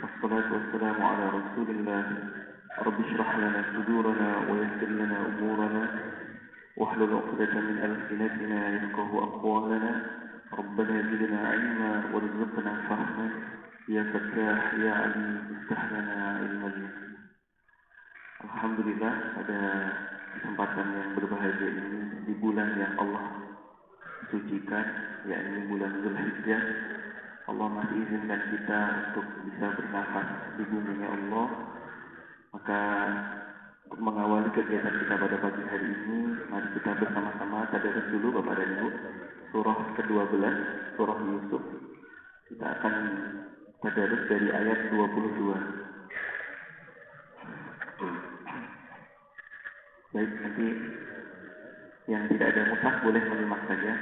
والصلاة والسلام على رسول الله. رب اشرح لنا صدورنا ويسر لنا أمورنا واحلل عقدة من ألسنتنا يفقه أقوالنا. ربنا زدنا علما وارزقنا فهما يا فتاح يا عليم افتح لنا علما. Alhamdulillah, pada kesempatan yang berbahagia ini di bulan yang Allah sucikan, yakni bulan Zulhijjah, Allah masih izinkan kita untuk bisa bernafas di bumi Allah. Maka untuk mengawali kegiatan kita pada pagi hari ini, mari kita bersama-sama tadarus dulu Bapak dan Ibu surah ke-12, surah Yusuf. Kita akan tadarus dari ayat 22. Baik, nanti yang tidak ada mushaf boleh menyimak saja.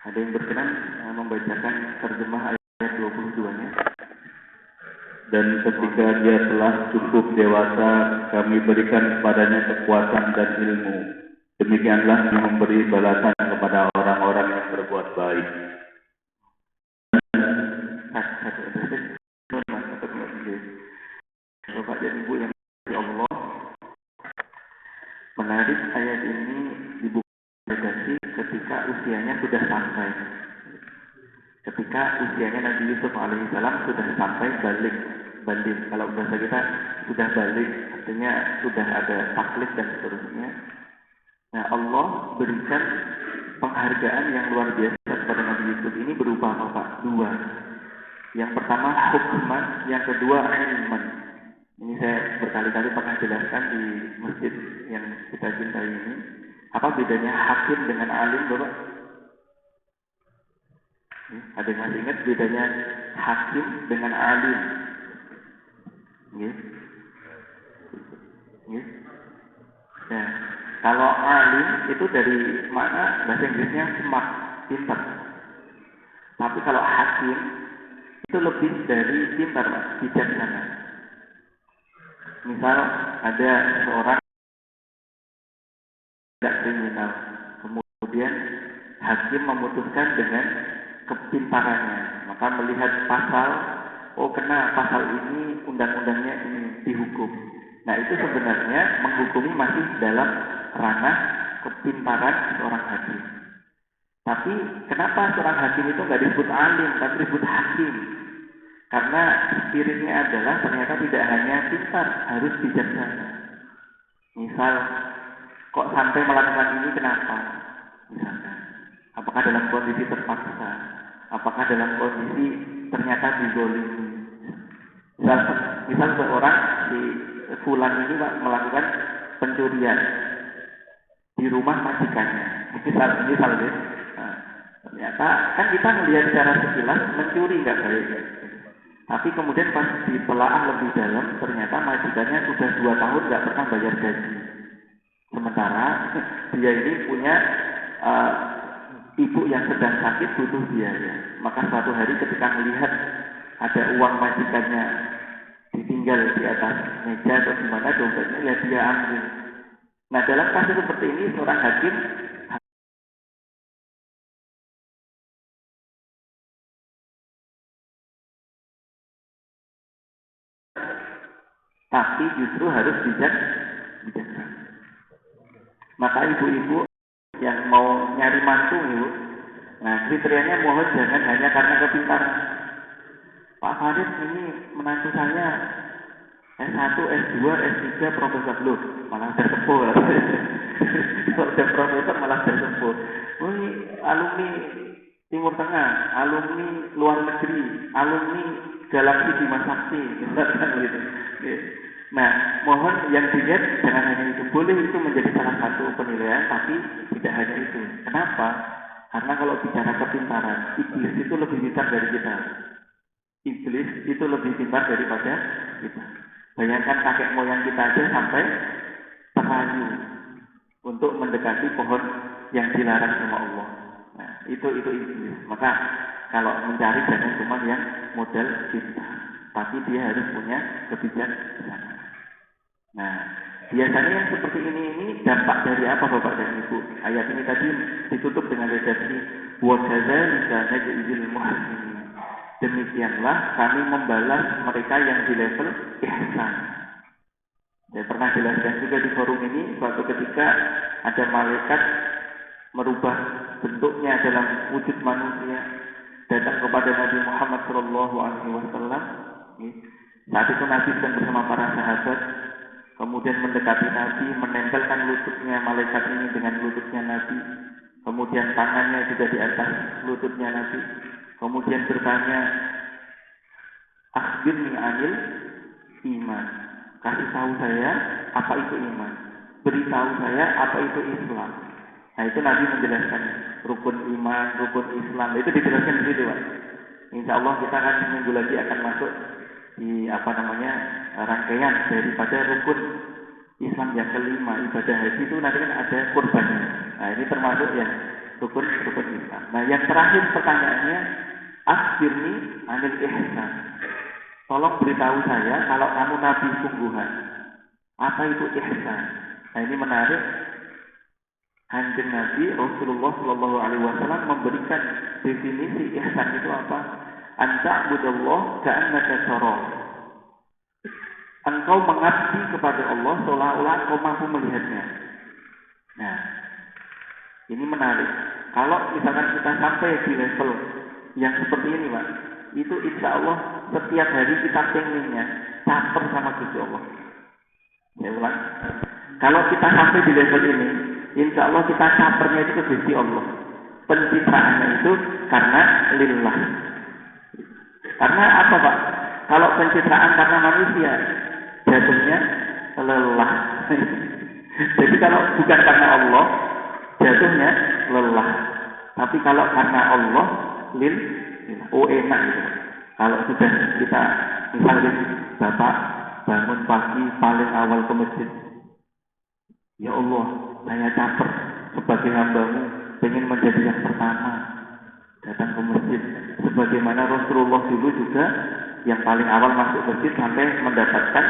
Ada yang berkenan membacakan terjemah ayat 22-nya? Dan ketika dia telah cukup dewasa, kami berikan kepadanya kekuatan dan ilmu. Demikianlah yang memberi balasan kepada orang-orang yang berbuat baik. Bapak dan Ibu yang dirahmati Allah, menarik ayat ini dibuka ketika usianya sudah sampai. Ketika usianya Nabi Yusuf alaihissalam sudah sampai balik. Kalau bahasa kita sudah balik, artinya sudah ada taklid dan seterusnya. Nah, Allah berikan penghargaan yang luar biasa kepada Nabi Yusuf ini berupa apa, Pak? Dua. Yang pertama hukman, yang kedua ilman. Ini saya berkali-kali pernah jelaskan di masjid yang kita cintai ini. Apa bedanya hakim dengan alim, Bapak? Ada yang masih ingat bedanya hakim dengan alim? Ya. Kalau alim itu dari mana? Bahasa Inggrisnya smart, pintar. Tapi kalau hakim itu lebih dari pintar, bijaksana. Misal ada seorang tidak kriminal, kemudian hakim memutuskan dengan kepintarannya, maka melihat pasal, oh kena pasal ini, undang-undangnya ini dihukum. Nah itu sebenarnya menghukumi masih dalam ranah kepintaran seorang hakim. Tapi kenapa seorang hakim itu nggak disebut alim, tapi disebut hakim? Karena spiritnya adalah ternyata tidak hanya pintar, harus bijaksana. Misal, kok sampai melakukan ini kenapa? Misalkan, apakah dalam kondisi terpaksa? Apakah dalam kondisi ternyata dizolimi? Misal seorang si fulan ini melakukan pencurian di rumah majikannya. Misal ternyata kan kita melihat secara sekilas mencuri nggak baik. Tapi kemudian pas ditelaah lebih dalam, ternyata majikannya sudah 2 tahun nggak pernah bayar gaji. Sementara dia ini punya ibu yang sedang sakit butuh biaya. Maka suatu hari ketika melihat ada uang majikannya ditinggal di atas meja atau di mana dompetnya, ya dia ambil. Nah dalam kasus seperti ini seorang hakim tapi justru harus bijaksana. Maka ibu-ibu yang mau nyari mantu, Ibu, nah kriterianya mohon jangan hanya karena kepintaran. Pak Farid ini menantu saya S1, S2, S3, profesor loh, malah sudah sepuh. Kalau sudah profesor malah sudah sepuh. Oh, ini alumni Timur Tengah, alumni luar negeri, alumni galaksi Bima Sakti, misalkan gitu. Nah, mohon yang dilihat jangan hanya itu. Boleh itu menjadi salah satu penilaian, tapi tidak hanya itu. Kenapa? Karena kalau bicara kepintaran, iblis itu lebih pintar dari kita. Iblis itu lebih pintar daripada kita. Bayangkan kakek moyang kita aja sampai terayu untuk mendekati pohon yang dilarang sama Allah. Nah, itu iblis. Maka kalau mencari jangan cuma yang modal pintar, tapi dia harus punya kebijaksanaan. Nah, biasanya yang seperti ini dampak dari apa Bapak dan Ibu? Ayat ini tadi ditutup dengan redaksi wa kadzalika najzil muhsinin. Demikianlah kami membalas mereka yang di level ihsan. Saya pernah jelaskan juga di forum ini, suatu ketika ada malaikat merubah bentuknya dalam wujud manusia datang kepada Nabi Muhammad SAW. Saat itu Nabi sedang bersama para sahabat. Kemudian mendekati Nabi, menempelkan lututnya malaikat ini dengan lututnya Nabi. Kemudian tangannya juga di atas lututnya Nabi. Kemudian bertanya, akhbirni anil iman. Kasih tahu saya apa itu iman. Beritahu saya apa itu Islam. Nah itu Nabi menjelaskannya. Rukun iman, rukun Islam. Itu dijelaskan di situ, Pak. Insya Allah kita akan minggu lagi akan masuk di rangkaian daripada rukun Islam yang kelima, ibadah haji itu nanti kan ada kurbannya. Nah ini termasuk yang rukun Islam. Nah yang terakhir pertanyaannya, akhirni anil ihsan. Tolong beritahu saya kalau kamu nabi sungguhan, apa itu ihsan? Nah ini menarik. Kanjeng Nabi Rasulullah Shallallahu Alaihi Wasallam memberikan definisi ihsan itu apa? Anta budallah ka'annaka tarah. Engkau mengabdi kepada Allah seolah-olah engkau mampu melihatnya. Nah, ini menarik. Kalau misalkan kita sampai di level yang seperti ini, Pak, itu insya Allah setiap hari kita pengennya caper sama Gusti Allah. Saya ulang. Kalau kita sampai di level ini, insya Allah kita capernya itu ke Gusti Allah. Penciptaannya itu karena lillah. Karena apa Pak? Kalau pencitraan karena manusia, jatuhnya lelah. Jadi kalau bukan karena Allah, jatuhnya lelah. Tapi kalau karena Allah, enak gitu. Kalau sudah kita, misalnya Bapak bangun pagi paling awal ke masjid, ya Allah, saya caper sebagai hamba-Mu, pengen menjadi yang pertama datang ke masjid. Sebagaimana Rasulullah dulu juga yang paling awal masuk masjid sampai mendapatkan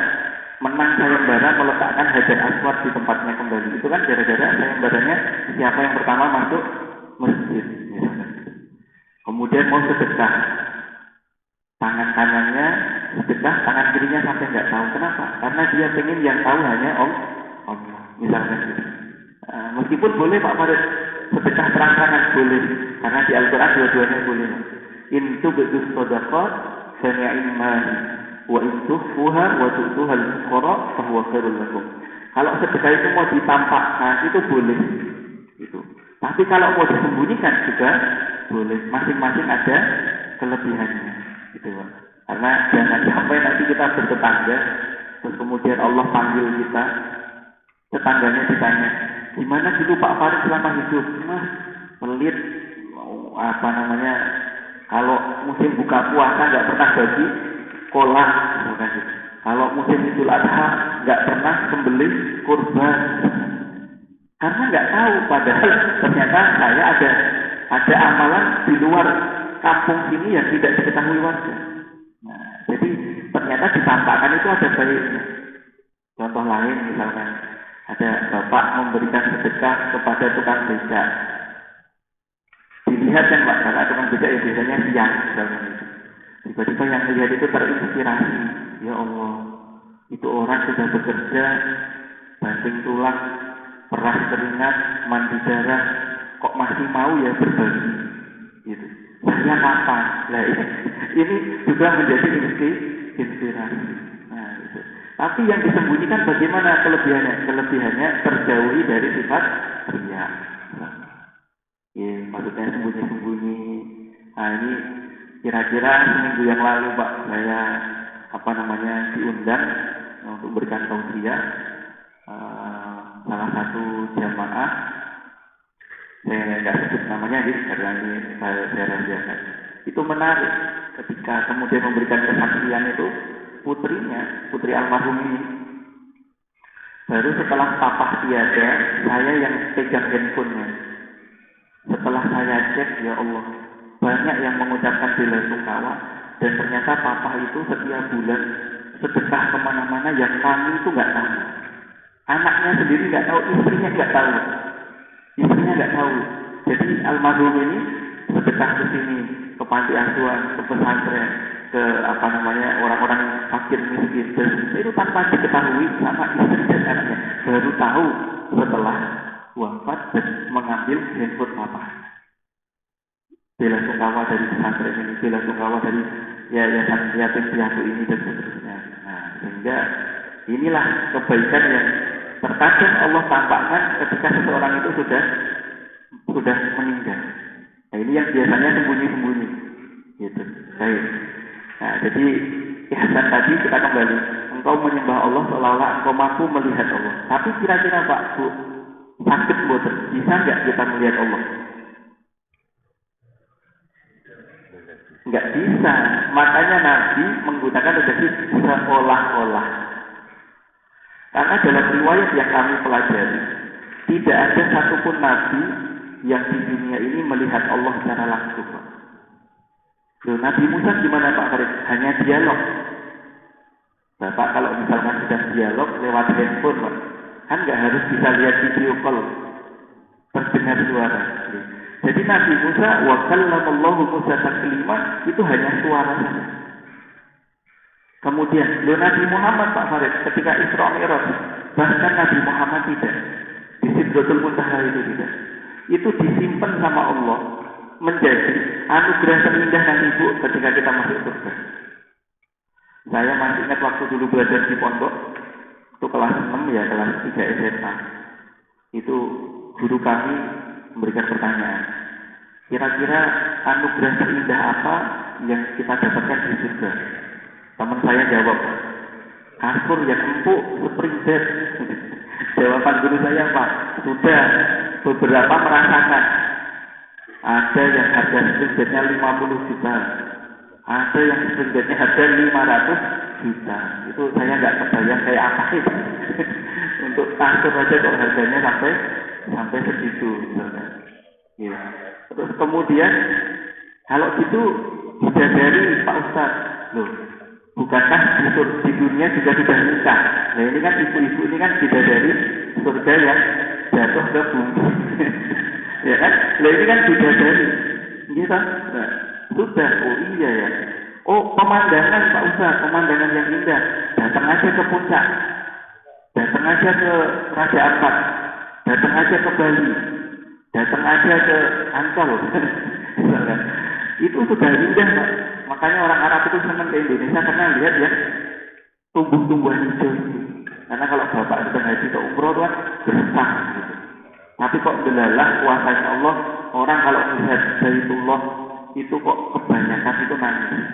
menang sayembara meletakkan Hajar Aswad di tempatnya kembali. Itu kan gara-gara sayembaranya siapa yang pertama masuk masjid. Misalnya. Kemudian mau sedekah, tangan kanannya sedekah, tangan kirinya sampai nggak tahu. Kenapa? Karena dia pengen yang tahu hanya Allah. Misalnya gitu. Meskipun boleh Pak Farid, sedekah terang-terangan boleh, karena di Al-Quran dua-duanya boleh. In tubdu shadaqat fa ni'mal wa in tukhfuha wa tu'tuha al-fuqara fa huwa khairul lakum. Kalau sedekah itu mau ditampakkan itu boleh. Itu. Tapi kalau mau disembunyikan juga boleh. Masing-masing ada kelebihannya. Gitu, Pak. Karena jangan sampai nanti kita bertetangga terus kemudian Allah panggil kita, tetangganya ditanya, gimana dulu Pak Farid selama hidup? Mas, pelit, kalau musim buka puasa nggak pernah bagi kolak, gitu. Kalau musim Idul Adha nggak pernah sembelih kurban, karena nggak tahu. Padahal ternyata saya ada amalan di luar kampung sini yang tidak diketahui warga. Nah, jadi ternyata ditampakkan itu ada baiknya. Contoh lain misalkan ada bapak memberikan sedekah kepada tukang becak. Dilihat kan Pak, karena tukang becak ya biasanya siang misalkan itu. Tiba-tiba yang melihat itu terinspirasi. Ya Allah, itu orang sudah bekerja, banting tulang, peras keringat, mandi darah, kok masih mau ya berbagi. Gitu. Saya kapan? Nah, ini juga menjadi inspirasi. Nah, gitu. Tapi yang disembunyikan bagaimana kelebihannya? Kelebihannya terjauhi dari sifat riya. Ya, maksudnya sembunyi-sembunyi. Nah, ini kira-kira seminggu yang lalu Pak, saya diundang untuk memberikan tausiah salah satu jamaah. Saya nggak sebut namanya karena ini saya rahasiakan. Itu menarik ketika kemudian memberikan kesaksian itu putri almarhum ini. Baru setelah papa tiada, saya yang pegang handphonenya. Setelah saya cek, ya Allah, banyak yang mengucapkan bela sungkawa dan ternyata papa itu setiap bulan sedekah kemana-mana yang kami itu nggak tahu. Anaknya sendiri nggak tahu, istrinya nggak tahu. Jadi almarhum ini sedekah ke sini, ke panti asuhan, ke pesantren, ke orang-orang fakir miskin. Dan itu tanpa diketahui sama istri dan anaknya. Baru tahu setelah wafat dan mengambil handphone papa. Bela sungkawa dari pesantren ini, bela sungkawa dari yayasan yatim piatu ini dan seterusnya. Nah, sehingga inilah kebaikan yang terkadang Allah tampakkan ketika seseorang itu sudah meninggal. Nah, ini yang biasanya sembunyi-sembunyi. Gitu. Baik. Nah, jadi ihsan tadi kita kembali. Engkau menyembah Allah seolah-olah engkau mampu melihat Allah. Tapi kira-kira Pak, Bu, sakit boten, bisa nggak kita melihat Allah? Nggak bisa. Makanya Nabi menggunakan redaksi seolah-olah. Karena dalam riwayat yang kami pelajari, tidak ada satupun Nabi yang di dunia ini melihat Allah secara langsung. Nabi Musa gimana Pak Farid? Hanya dialog. Bapak kalau misalkan sedang dialog lewat handphone, Pak, kan nggak harus bisa lihat video call, terdengar suara. Jadi Nabi Musa, wa kallamallahu Musa taklima, itu hanya suara saja. Kemudian, Nabi Muhammad Pak Farid ketika Isra Mi'raj, bahkan Nabi Muhammad tidak. Di Sidratul Muntaha itu tidak. Itu disimpan sama Allah menjadi anugerah terindah nanti Bu ketika kita masuk surga. Saya masih ingat waktu dulu belajar di pondok, itu kelas 6 ya, kelas 3 SMA. Itu guru kami memberikan pertanyaan. Kira-kira anugerah terindah apa yang kita dapatkan di surga? Teman saya jawab, kasur yang empuk, spring bed. Jawaban guru saya apa? Sudah beberapa merasakan. Ada yang harga spring bednya 50 juta. Ada yang spring bednya harga 500 juta. Itu saya nggak kebayang kayak apa itu. Untuk kasur aja kok harganya sampai segitu. Ya. Terus kemudian kalau gitu bidadari Pak Ustadz, loh, bukankah di dunia juga sudah nikah? Nah ini kan ibu-ibu ini kan bidadari surga yang jatuh ke bumi. Ya kan? Nah ini kan bidadari, gitu. Nah, sudah, oh iya ya. Oh pemandangan Pak Ustadz, pemandangan yang indah. Datang aja ke puncak, datang aja ke Raja Ampat, datang aja ke Bali, datang aja ke Ancol. Itu sudah indah, Pak. Makanya orang Arab itu senang ke Indonesia karena lihat ya tumbuh-tumbuhan hijau itu. Karena kalau bapak sudah haji ke umroh itu kan bersah gitu. Tapi kok delalah kuasanya Allah, orang kalau melihat Baitullah itu kok kebanyakan itu nangis.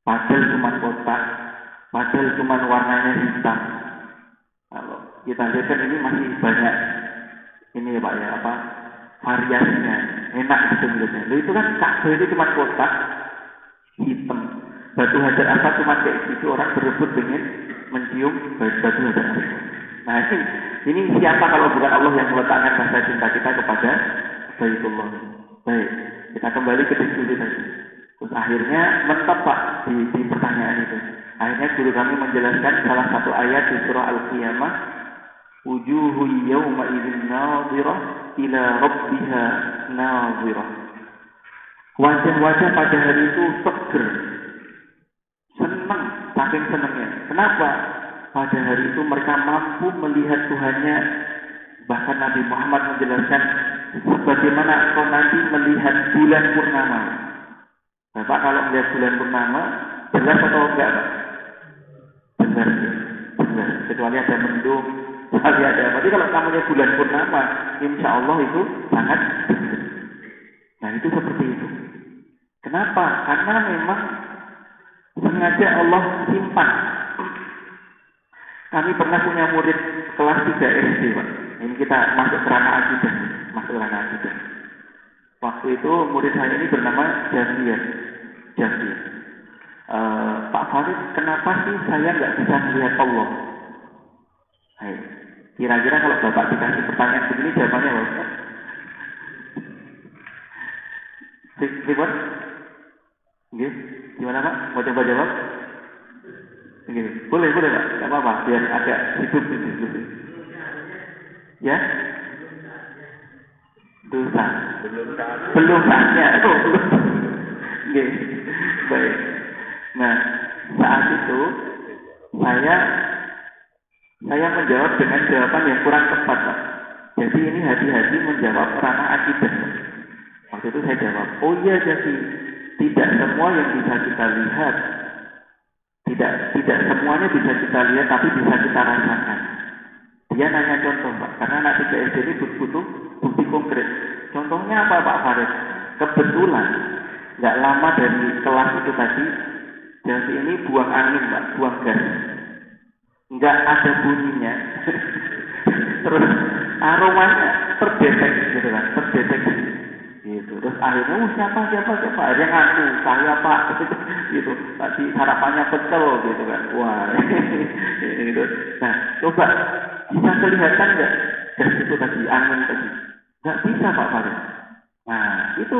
Padahal cuma kotak, padahal cuma warnanya hitam. Kalau kita lihat kan ini masih banyak ini ya Pak ya, apa variasinya, enak gitu melihatnya. Lalu itu kan Ka'bah itu cuma kotak hitam, batu hajar aswad cuma kayak gitu, orang berebut pengen mencium batu hajar aswad. Nah ini siapa kalau bukan Allah yang meletakkan rasa cinta kita kepada Baitullah. Baik, kita kembali ke diskusi tadi. Terus akhirnya mentok Pak di pertanyaan itu. Akhirnya guru kami menjelaskan salah satu ayat di surah Al-Qiyamah, wujuhu yawma idzin nadhirah ila rabbiha nadhirah. Wajah-wajah pada hari itu seger, senang, saking senangnya. Kenapa? Pada hari itu mereka mampu melihat Tuhannya. Bahkan Nabi Muhammad menjelaskan sebagaimana kau nanti melihat bulan purnama. Bapak kalau melihat bulan purnama, jelas atau enggak Pak? Jelas, jelas. Kecuali ada mendung, kecuali ada apa. Jadi kalau namanya bulan purnama, insya Allah itu sangat jelas. Nah itu seperti itu. Kenapa? Karena memang sengaja Allah simpan. Kami pernah punya murid kelas 3 SD, Pak. Ini kita masuk ke ranah akidah. Waktu itu murid saya ini bernama Javier. Pak Farid, kenapa sih saya nggak bisa melihat Allah? Hai, kira-kira kalau Bapak dikasih pertanyaan begini jawabannya apa? Ribet? Gimana Pak? Mau coba jawab? Boleh Pak, nggak apa-apa, biar agak hidup diskusi. Ya? Dosa. Belum saatnya. Belum. Baik. Nah, saat itu saya menjawab dengan jawaban yang kurang tepat, Pak. Jadi ini hati-hati menjawab ranah akidah. Waktu itu saya jawab, oh iya jadi tidak semua yang bisa kita lihat, tidak semuanya bisa kita lihat, tapi bisa kita rasakan. Dia nanya contoh, Pak, karena anak 3 SD ini butuh bukti konkret. Contohnya apa, Pak Farid? Kebetulan nggak lama dari kelas itu tadi, Javi ini buang angin, Pak, buang gas. Nggak ada bunyinya. Terus aromanya terdetek gitu kan, terdeteksi. Gitu. Terus akhirnya siapa akhirnya ngaku saya Pak gitu. Tadi sarapannya pecel gitu kan. Wah. Gitu. Nah, coba bisa kelihatan nggak gas itu tadi, angin tadi? Nggak bisa Pak Farid. Nah, itu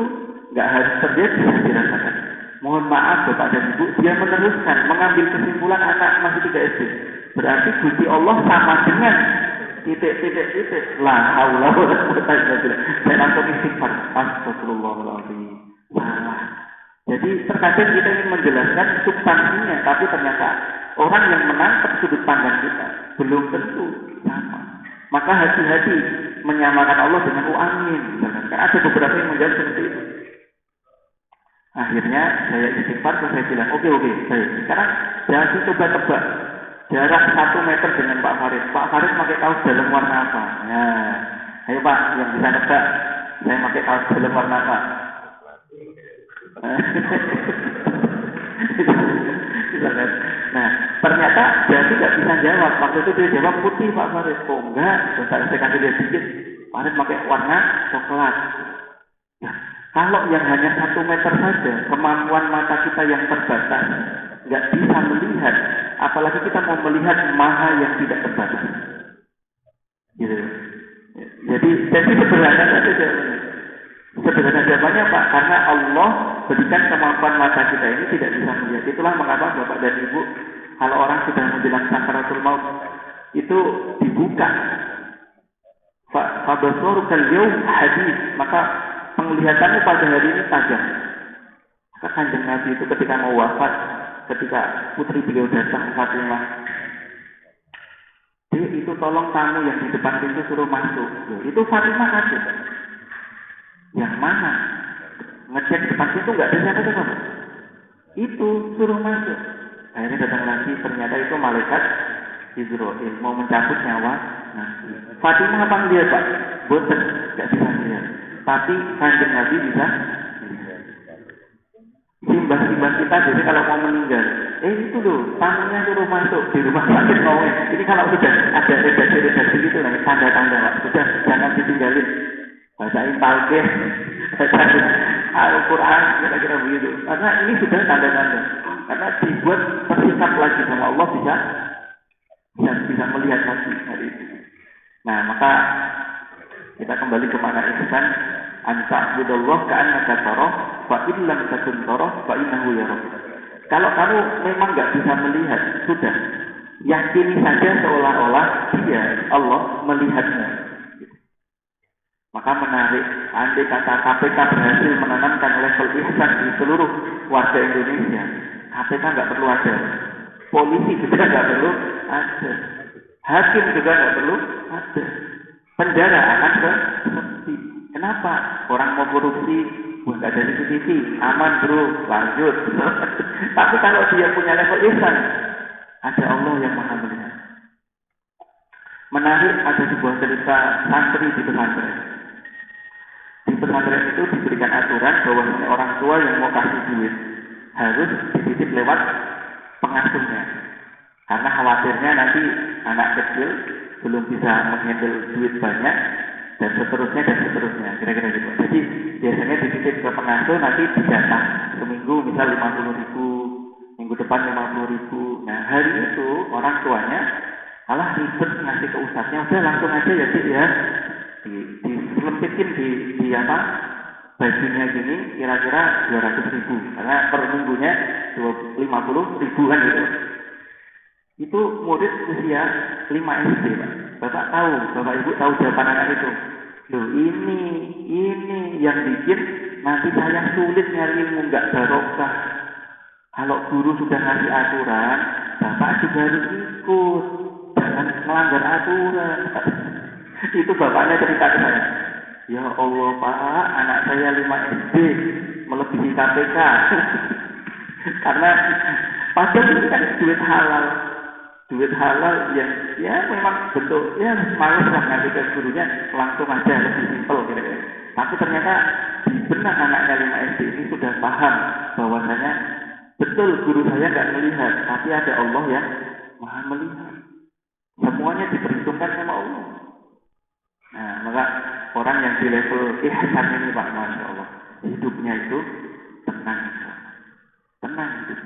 nggak harus terjadi, bisa dirasakan. Mohon maaf Bapak dan Ibu, dia meneruskan mengambil kesimpulan anak masih 3 SD. Berarti Gusti Allah sama dengan titik. La haula wala quwwata illa billah. Saya langsung istighfar. Astagfirullahaladzim. Salah. Jadi terkadang kita ingin menjelaskan substansinya, tapi ternyata orang yang menangkap sudut pandang kita belum tentu sama. Maka hati-hati menyamakan Allah dengan angin. Misalkan ada beberapa yang menjawab seperti itu. Akhirnya saya istighfar, saya bilang oke, baik. Sekarang jangan coba tebak jarak 1 meter dengan Pak Farid. Pak Farid pakai kaos dalam warna apa? Nah, ayo Pak, yang bisa nebak, saya pakai kaos dalam warna apa? ternyata jadi nggak bisa jawab. Waktu itu dia jawab putih Pak Farid. Oh enggak, saya kasih dia sedikit. Farid pakai warna coklat. Ya, kalau yang hanya 1 meter saja, kemampuan mata kita yang terbatas, nggak bisa melihat. Apalagi kita mau melihat maha yang tidak terbatas. Gitu. Jadi sederhana saja jawabannya. Sederhana jawabannya Pak, karena Allah berikan kemampuan mata kita ini tidak bisa melihat. Itulah mengapa Bapak dan Ibu, kalau orang sudah menjelang sakaratul maut, itu dibuka. Fabasarukal yaum hadid, maka penglihatannya pada hari ini tajam. Maka Kanjeng Nabi itu ketika mau wafat, ketika putri beliau datang Fatimah, dia itu tolong tamu yang di depan pintu suruh masuk. Loh, itu Fatimah kaget. Yang mana? Ngecek depan pintu nggak ada siapa-siapa. Itu suruh masuk. Akhirnya datang lagi, ternyata itu malaikat Israel mau mencabut nyawa. Nah, Fatimah apa melihat Pak? Boten, nggak bisa melihat. Tapi Kanjeng Nabi bisa. Simbah-simbah kita jadi kalau mau meninggal, itu loh, tamunya suruh masuk di rumah sakit ngomongin. Ini kalau sudah ada redaksi gitu, nah, tanda-tanda Pak, sudah jangan ditinggalin. Bacain talqin, bacain Al-Quran, kira-kira begitu. Karena ini sudah tanda-tanda. Karena dibuat tersikap lagi sama Allah bisa melihat lagi hari itu. Nah, maka kita kembali ke mana ihsan. Anta budallah ka'annaka tarah fa in lam takun tarah fa innahu yarah. Kalau kamu memang enggak bisa melihat, sudah yakini saja seolah-olah dia Allah melihatmu. Maka menarik, andai kata KPK berhasil menanamkan level ihsan di seluruh warga Indonesia, KPK enggak perlu ada, polisi juga enggak perlu ada, hakim juga enggak perlu ada, penjara akan sepi. Kenapa? Orang mau korupsi, nggak ada CCTV, aman bro, lanjut. Tapi kalau dia punya level ihsan, ada Allah yang maha melihat. Menarik, ada sebuah cerita santri di pesantren. Di pesantren itu diberikan aturan bahwa orang tua yang mau kasih duit harus dititip lewat pengasuhnya. Karena khawatirnya nanti anak kecil belum bisa menghandle duit banyak, dan seterusnya, kira-kira gitu. Jadi biasanya dititip ke pengasuh, nanti dijatah seminggu misal 50.000, minggu depan 50.000. Nah hari itu orang tuanya malah ribet ngasih ke ustadznya, udah langsung aja ya Cik ya, diselempitin di apa bajunya gini, kira-kira 200.000, karena per minggunya 50.000 kan gitu. Itu murid usia 5 SD Pak. Bapak tahu, Bapak Ibu tahu jawaban anak itu. Loh ini yang bikin nanti saya sulit nyari ilmu, nggak barokah. Kalau guru sudah ngasih aturan, Bapak juga harus ikut. Jangan melanggar aturan. Itu bapaknya cerita ke saya. Ya Allah Pak, anak saya 5 SD melebihi KPK. Karena padahal ini kan duit halal yang ya memang bentuk ya males lah nanti ke gurunya langsung aja lebih simpel gitu. Tapi ternyata di benak anaknya 5 SD ini sudah paham bahwasanya betul guru saya nggak melihat, tapi ada Allah yang maha melihat. Semuanya diperhitungkan sama Allah. Nah maka orang yang di level ihsan ini Pak, Masya Allah, hidupnya itu tenang hidup.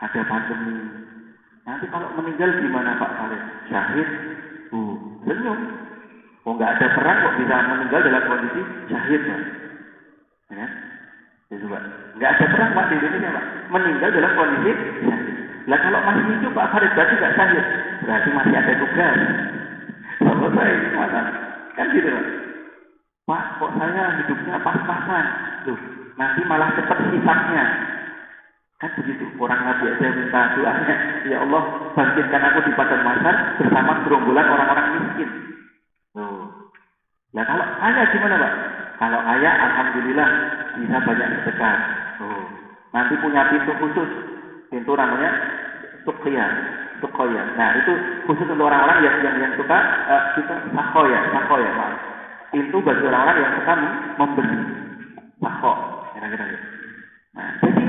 Ada pandemi. Nanti kalau meninggal gimana Pak Khalid? Syahid? Senyum. Oh nggak ada perang kok bisa meninggal dalam kondisi syahid Pak. Ya? Itu Pak. Nggak ada perang Pak di Indonesia Pak. Meninggal dalam kondisi syahid. Lah kalau masih hidup Pak Khalid berarti nggak syahid. Berarti masih ada tugas. Selesai mana? Kan gitu Pak. Pak kok saya hidupnya pas-pasan. Loh, nanti malah cepat hisabnya. Kan begitu, orang Nabi aja minta doanya, ya Allah bangkitkan aku di padang mahsyar bersama gerombolan orang-orang miskin. Nah kalau ayah gimana Pak? Kalau ayah alhamdulillah bisa banyak sedekah. Nanti punya pintu khusus, pintu namanya Tuqiyah. Nah itu khusus untuk orang-orang yang suka kita sakoya maaf. Pintu bagi orang-orang yang suka memberi sakho, kira-kira gitu. Nah jadi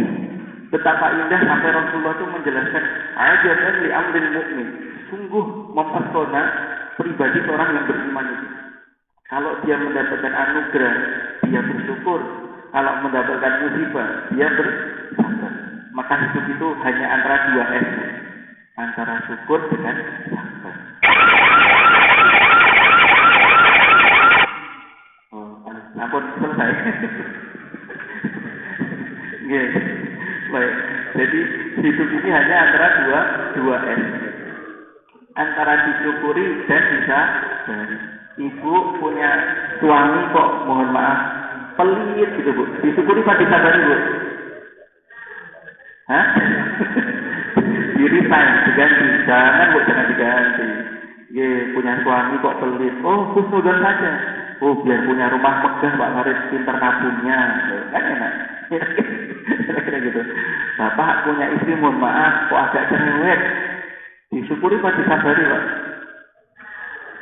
Betapa indah sampai Rasulullah itu menjelaskan ajaban li amril mukmin. Sungguh mempesona pribadi seorang yang beriman itu. Kalau dia mendapatkan anugerah, dia bersyukur. Kalau mendapatkan musibah, dia bersabar. Maka hidup itu hanya antara dua S, antara syukur dengan sabar. Ampun, selesai. Yes. Baik. Jadi hidup ini hanya antara dua S, antara disyukuri dan bisa. Ibu punya suami kok, mohon maaf, pelit gitu Bu. Disyukuri apa disabari Bu? Hah? Di-resign, diganti. Jangan Bu, jangan diganti. Punya suami kok pelit. Oh, husnuzon saja. Oh, biar punya rumah megah Pak Farid, pintar nabungnya. Kan enak. Kira-kira gitu. Bapak punya istri, mohon maaf, kok agak cerewet. Disyukuri apa disabari Pak?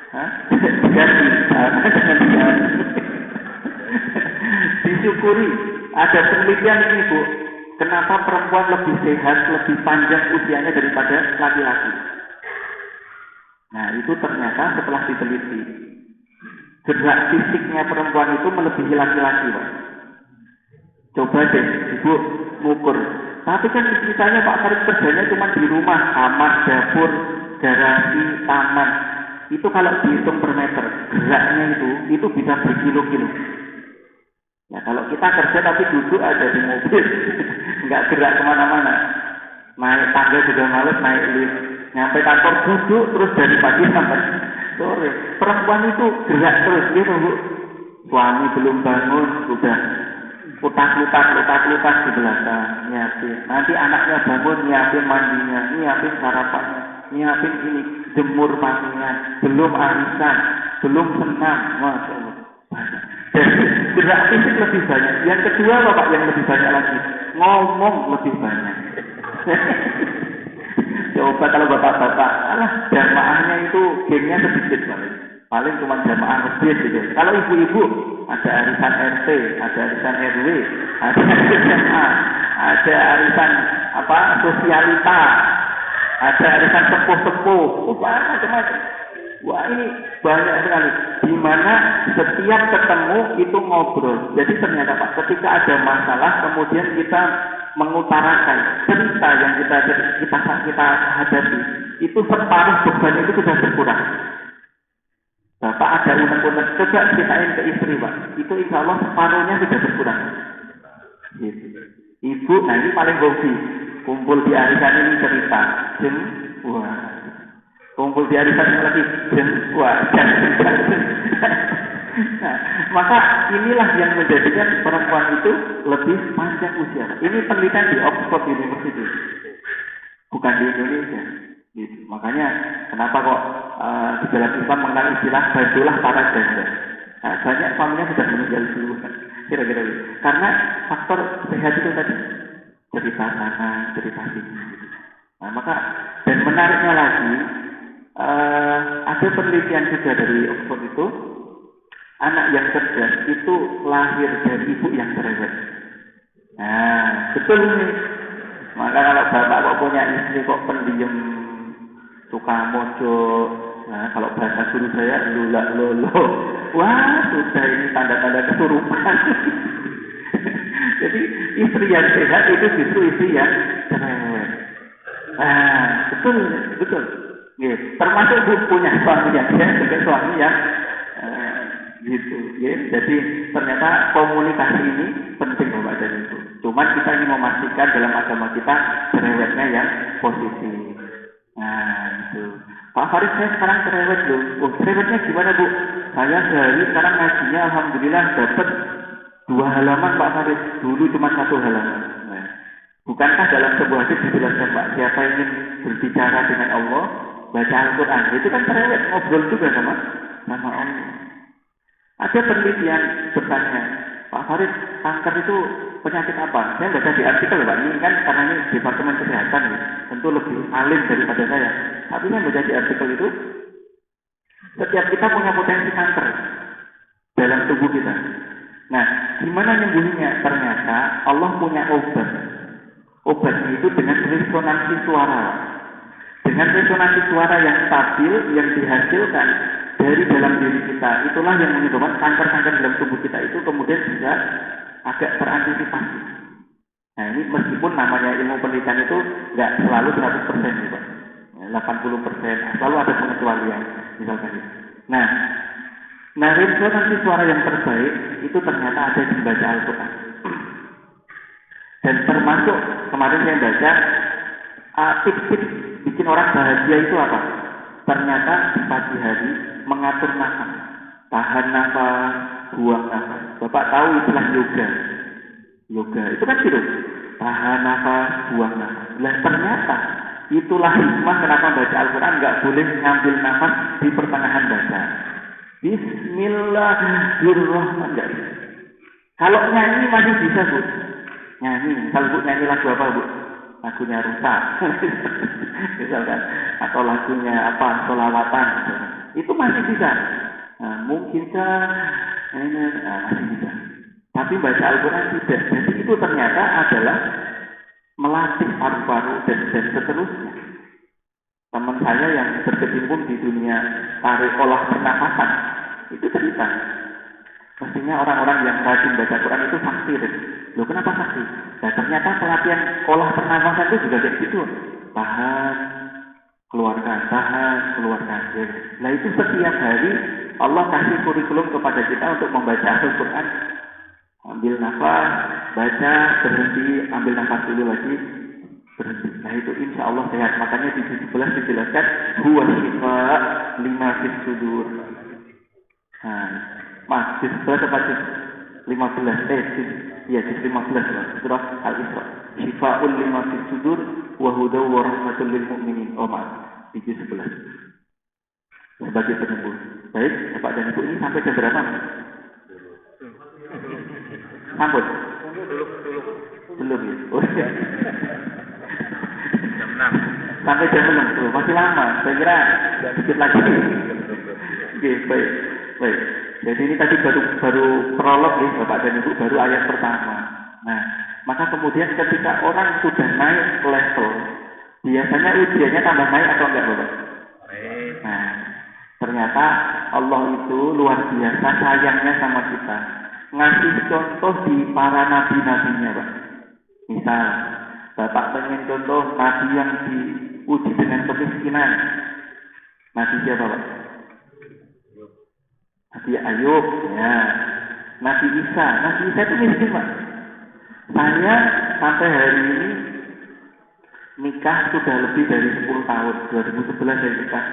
Hah? Diganti. Jangan diganti. Disyukuri. Ada penelitian ini Bu. Kenapa perempuan lebih sehat, lebih panjang usianya daripada laki-laki? Nah, itu ternyata setelah diteliti. Gerak fisiknya perempuan itu melebihi laki-laki, Pak. Coba deh, Ibu ngukur. Tapi kan ceritanya Pak Farid kerjanya cuma di rumah, kamar, dapur, garasi, taman. Itu kalau dihitung per meter, geraknya itu bisa berkilo-kilo. Ya kalau kita kerja tapi duduk ada di mobil, nggak gerak kemana-mana. Naik tangga juga males, naik lift. Nyampe kantor duduk terus dari pagi sampai sore. Perempuan itu gerak terus, gitu Bu. Suami belum bangun, sudah lutak-lutak di belakang, nyiapin. Nanti anaknya bangun, nyiapin mandinya, nyiapin sarapannya, nyiapin ini, jemur pakaian, belum arisan, belum senam. Masya Allah. Jadi gerak fisik lebih banyak. Yang kedua Bapak yang lebih banyak lagi, ngomong lebih banyak. Coba kalau bapak-bapak, jamaahnya itu gengnya sedikit paling cuma jamaah masjid gitu. Kalau ibu-ibu ada arisan RT, ada arisan RW, ada SMA, ada arisan sosialita, ada arisan sepuh-sepuh, macam-macam. Wah ini banyak sekali. Di mana setiap ketemu itu ngobrol. Jadi ternyata Pak, ketika ada masalah kemudian kita mengutarakan cerita yang kita hadapi, itu separuh beban itu sudah berkurang. Bapak ada unek-unek, coba ceritain ke istri Pak, itu insya Allah separuhnya sudah berkurang. Gitu. Ibu, nah ini paling hobi, kumpul di arisan ini cerita, wah. Kumpul di arisan ini lagi, wah, Nah, maka inilah yang menjadikan perempuan itu lebih panjang usia. Ini penelitian di Oxford University, bukan di Indonesia. Gitu. Makanya kenapa kok di dalam Islam mengenal istilah bantulah para janda. Nah, banyak suaminya sudah meninggal dulu, kira-kira gitu. Karena faktor sehat itu tadi, cerita sana, cerita sini. Gitu. Nah, maka dan menariknya lagi, ada penelitian juga dari Oxford itu. Anak yang cerdas itu lahir dari ibu yang cerewet. Nah, betul nih. Maka kalau bapak kok punya istri kok pendiam, suka mojok, nah kalau bahasa guru saya lulak lolo, wah sudah ini tanda-tanda kesurupan. Jadi istri yang sehat itu justru istri yang cerewet. Nah, betul. Gitu. Termasuk Bu punya suami yang sebagai suami yang gitu, ya. Jadi ternyata komunikasi ini penting Bapak dan Ibu. Cuman kita ingin memastikan dalam agama kita cerewetnya yang positif. Nah, itu. Pak Farid saya sekarang cerewet loh. Oh, cerewetnya gimana Bu? Saya sehari sekarang ngajinya alhamdulillah dapat 2 halaman Pak Farid. Dulu cuma 1 halaman. Nah, bukankah dalam sebuah hadis dijelaskan Pak, siapa yang ingin berbicara dengan Allah, baca Al-Quran, itu kan cerewet, ngobrol juga sama Allah. Ada penelitian bertanya, Pak Farid, kanker itu penyakit apa? Saya baca di artikel Pak, ini kan karena ini Departemen Kesehatan ya, tentu lebih alim daripada saya. Tapi saya baca di artikel itu, setiap kita punya potensi kanker dalam tubuh kita. Nah, gimana nyembuhinya? Ternyata Allah punya obat. obatnya itu dengan resonansi suara. Dengan resonansi suara yang stabil yang dihasilkan dari dalam diri kita, itulah yang menyebabkan kanker-kanker dalam tubuh kita itu kemudian bisa agak terantisipasi. Nah ini meskipun namanya ilmu penelitian itu nggak selalu 100% nih Pak. 80%, selalu ada pengecualian misalkan itu. Nah resonansi suara yang terbaik itu ternyata ada di baca Al-Quran. Dan termasuk kemarin saya baca tips-tips bikin orang bahagia itu apa? Ternyata di pagi hari mengatur nafas, tahan nafas, buang nafas. Bapak tahu istilah yoga? Yoga itu kan gitu, tahan nafas, buang nafas. Nah ternyata itulah hikmah kenapa baca Al-Quran nggak boleh ngambil nafas di pertengahan baca. Bismillahirrahmanirrahim. Kalau nyanyi masih bisa Bu. Nyanyi, kalau Bu nyanyi lagu apa Bu? Lagunya Rusa, misalkan, atau lagunya apa, Sholawatan, itu masih bisa. Nah, mungkinkah masih bisa. Tapi baca Al-Quran tidak. Jadi itu ternyata adalah melatih paru-paru dan seterusnya. Teman saya yang berkecimpung di dunia tarik olah pernafasan itu cerita. Mestinya orang-orang yang rajin baca Quran itu sakti deh. Loh kenapa sakti? Nah ternyata pelatihan olah pernafasan itu juga kayak gitu. Tahan, keluarkan. Ya. Nah itu setiap hari Allah kasih kurikulum kepada kita untuk membaca Al-Quran. Ambil nafas, baca, berhenti, ambil nafas dulu lagi, berhenti. Nah itu insya Allah sehat. Makanya di 11 dijelaskan huwa syifa lima fis sudur. Di 11 apa di 15? Di 15 surah Al-Isra. Syifa'ul lima fis sudur wa hudaw wa rahmatul lil mu'minin. Di 11. Sebagai penyembuh. Baik, Bapak dan Ibu ini sampai jam berapa? Sambut? Belum ya? Oh iya. Jam 6. Sampai jam 6. Masih lama. Saya kira sedikit lagi. Oke, baik. Jadi ini tadi baru prolog nih Bapak dan Ibu, baru ayat pertama. Nah, maka kemudian ketika orang sudah naik level, biasanya ujiannya tambah naik atau enggak Bapak? Nah, ternyata Allah itu luar biasa sayangnya sama kita. Ngasih contoh di para nabi-nabinya Pak. Misal, Bapak pengen contoh nabi yang diuji dengan kemiskinan. Nabi siapa Pak? Nabi Ayub, ya. Nabi Isa itu miskin Pak. Saya sampai hari ini nikah sudah lebih dari 10 tahun. 2011 saya nikah.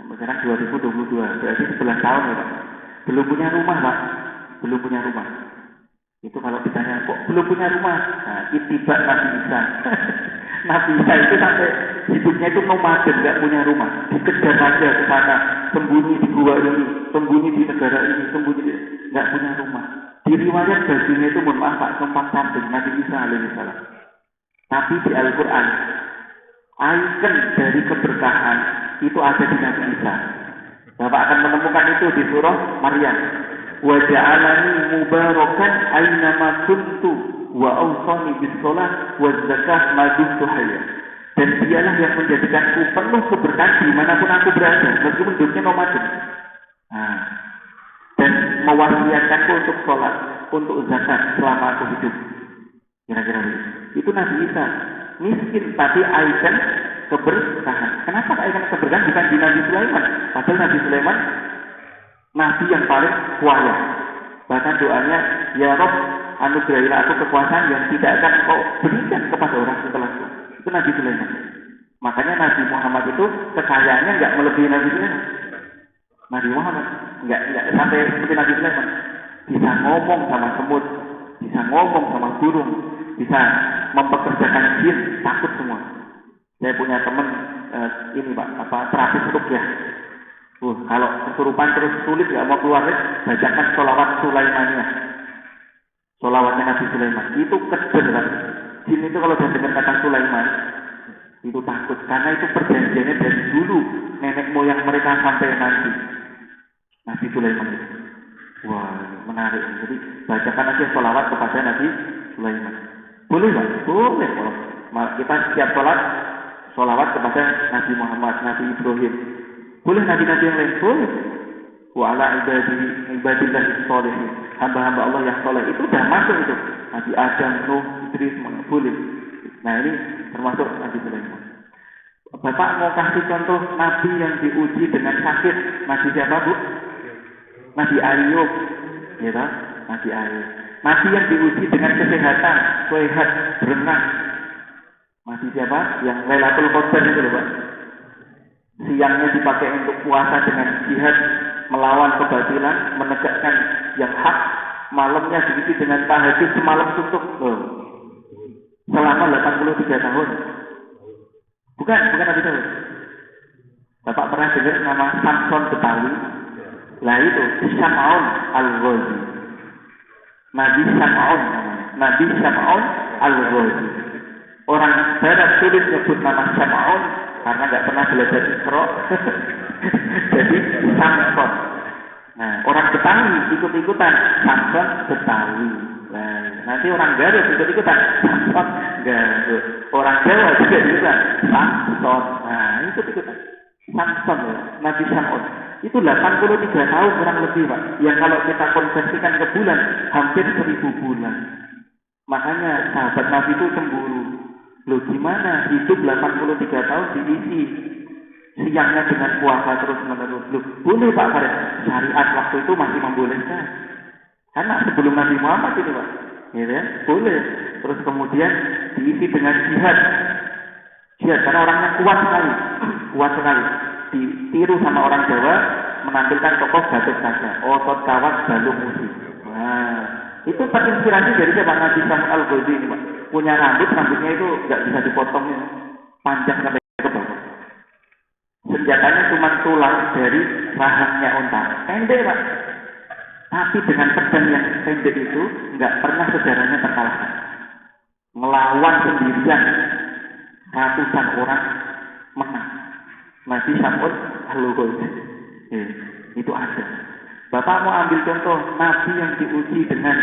Sekarang 2022, berarti 11 tahun ya Pak. Belum punya rumah Pak. Itu kalau ditanya, kok belum punya rumah? Nah, itibak Nabi Isa. Nabi Isa itu sampai hidupnya itu nomaden, nggak punya rumah. Dikejar aja ke sana, sembunyi di gua ini, sembunyi di negara ini, nggak punya rumah. Di riwayat bajunya itu mohon maaf Pak, sempat samping Nabi Isa alaihissalam. Tapi di Al-Quran, ikon dari keberkahan itu ada di Nabi Isa. Bapak akan menemukan itu di surah Maryam. Wa ja'alani mubarakan aynama kuntu wa awsani bis shalah wa zakah ma dumtu hayya. Dan dialah yang menjadikanku penuh keberkahan dimanapun aku berada, meskipun hidupnya nomaden. Dan mewasiatkanku untuk sholat, untuk zakat selama aku hidup. Kira-kira begitu. Itu Nabi Isa. Miskin tapi ikon keberkahan. Kenapa ikon keberkahan bukan di Nabi Sulaiman? Padahal Nabi Sulaiman Nabi yang paling kaya. Bahkan doanya, ya Rob, anugerahilah aku kekuasaan yang tidak akan kau berikan kepada orang setelahku. Itu Nabi Sulaiman. Makanya Nabi Muhammad itu kekayaannya nggak melebihi Nabi Sulaiman. Nabi Muhammad nggak sampai seperti Nabi Sulaiman. Bisa ngomong sama semut, bisa ngomong sama burung, bisa mempekerjakan jin, takut semua. Saya punya teman ini Pak, terapis ruqyah. Kalau kesurupan terus sulit nggak mau keluar, bacakan sholawat Sulaimaniyah. Sholawatnya Nabi Sulaiman. Itu kejer kan. Jin itu kalau sudah dengar kata Sulaiman, itu takut. Karena itu perjanjiannya dari dulu. Nenek moyang mereka sampai nanti. Nabi Sulaiman itu. Wah, menarik. Jadi bacakan aja sholawat kepada Nabi Sulaiman. Boleh Pak? Boleh. Kita setiap sholat sholawat kepada Nabi Muhammad, Nabi Ibrahim. Boleh nabi-nabi yang lain? Boleh. Wa ala ibadillah sholihin. Hamba-hamba Allah yang soleh itu sudah masuk itu. Nabi Adam, Nuh, Idris, boleh. Nah ini termasuk Nabi Sulaiman. Bapak mau kasih contoh Nabi yang diuji dengan sakit. Nabi siapa, Bu? Nabi Ayub. Ya, Nabi Ayub. Nabi yang diuji dengan kesehatan, sehat, berenang. Nabi siapa? Yang Lailatul Qadar itu loh, Pak. Siangnya dipakai untuk puasa dengan jihad, melawan kebatilan, menegakkan yang hak. Malamnya diisi dengan tahajud semalam suntuk. Selama 83 tahun. Bukan Nabi Daud. Bapak pernah dengar nama Samson Betawi? Lah itu Syam'un Al-Ghazi. Nabi Syam'un namanya. Nabi Syam'un Al-Ghazi. Orang barat sulit nyebut nama Syam'un karena nggak pernah belajar Iqra. Jadi Samson. Nah, orang Betawi ikut-ikutan Samson Betawi. Nah, nanti orang Garut ikut-ikutan Samson Garut. Orang Jawa juga ikutan Samson. Nah, ikut-ikutan Samson ya. Nabi Syam'un. Itu 83 tahun kurang lebih, Pak. Yang kalau kita konversikan ke bulan, hampir 1000 bulan. Makanya sahabat Nabi itu cemburu. Loh gimana hidup 83 tahun diisi siangnya dengan puasa terus menerus? Loh boleh Pak Farid. Syariat waktu itu masih membolehkan. Karena sebelum Nabi Muhammad itu Pak. Ya, boleh. Terus kemudian diisi dengan jihad. Jihad karena orangnya kuat sekali. Kuat sekali. Ditiru sama orang Jawa menampilkan tokoh Gatot Kaca, otot kawat balung musuh. Nah, itu terinspirasi dari siapa? Nabi Syam'un Al-Ghazi ini, Pak. Punya rambutnya itu nggak bisa dipotong panjang sampai ke bawah. Senjatanya cuma tulang dari rahangnya unta, pendek Pak. Tapi dengan pedang yang pendek itu nggak pernah saudaranya terkalahkan. Melawan sendirian ratusan orang menang. Nabi Syam'un Al-Ghazi. Itu ada. Bapak mau ambil contoh Nabi yang diuji dengan